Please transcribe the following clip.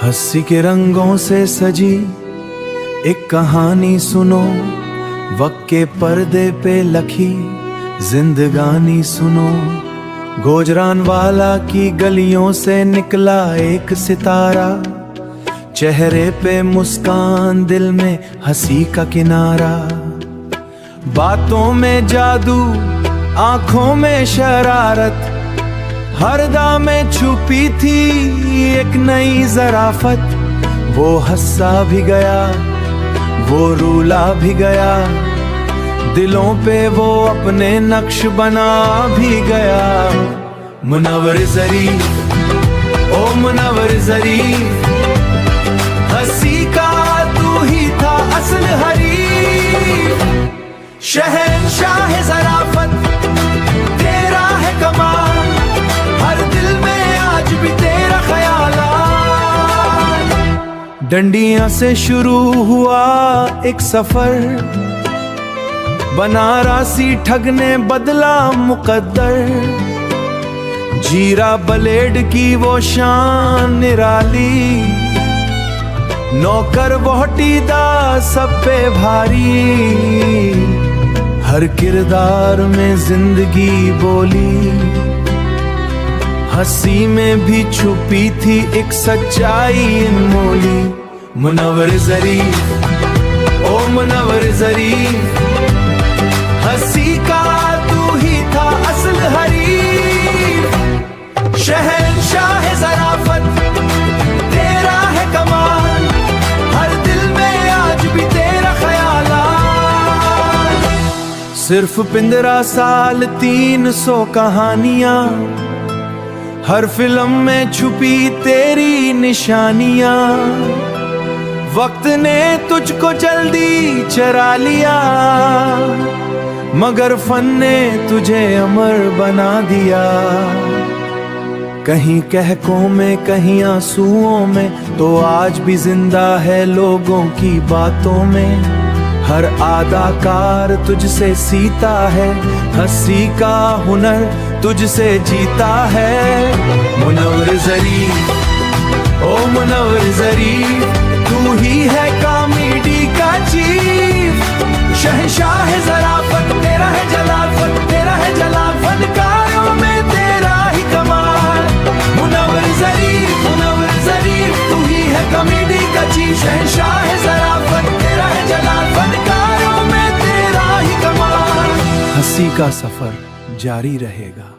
हंसी के रंगों से सजी एक कहानी सुनो, वक्त के पर्दे पे लखी जिंदगानी सुनो। गुजरानवाला की गलियों से निकला एक सितारा, चेहरे पे मुस्कान, दिल में हंसी का किनारा। बातों में जादू, आंखों में शरारत, हरदा में छुपी थी एक नई ज़राफत। वो हंसा भी गया, वो रूला भी गया, दिलों पे वो अपने नक्श बना भी गया। मुनव्वर ज़रीफ, ओ मुनव्वर ज़रीफ, हंसी का तू ही था असल हरीफ। शहंशाह ज़राफत तेरा है कमाल, हर दिल में आज भी तेरा ख्याल। डंडियां से शुरू हुआ एक सफर, बनारसी ठग ने बदला मुकद्दर। जीरा ब्लेड की वो शान निराली, नौकर वोहटीदा सब पे भारी। हर किरदार में जिंदगी बोली, हंसी में भी छुपी थी एक सच्चाई अनमोली। मुनव्वर ज़रीफ, ओ मुनव्वर ज़रीफ, हंसी का तू ही था असल हरीफ। शहंशाह ज़राफत तेरा है कमाल, हर दिल में आज भी तेरा ख्याल। सिर्फ 15 साल 300 कहानियां, हर फिल्म में छुपी तेरी निशानियां। वक्त ने तुझको जल्दी चरा लिया, मगर फन ने तुझे अमर बना दिया। कहीं कहकों में, कहीं आंसुओं में, तो आज भी जिंदा है लोगों की बातों में। हर अदाकार तुझसे सीता है, हंसी का हुनर तुझसे जीता है। मुनव्वर ज़रीफ, ओ मुनव्वर ज़रीफ, तू ही है कॉमेडी का चीफ। शहंशाह ज़राफत तेरा है जलाल, तेरा है जलाल, फनकारों में तेरा ही कमाल। मुनव्वर ज़रीफ, मुनव्वर ज़रीफ, तू ही है कॉमेडी का चीफ। शहंशाह ज़राफत तेरा है जलाल, फनकारों में तेरा ही कमाल। हंसी का सफर जारी रहेगा।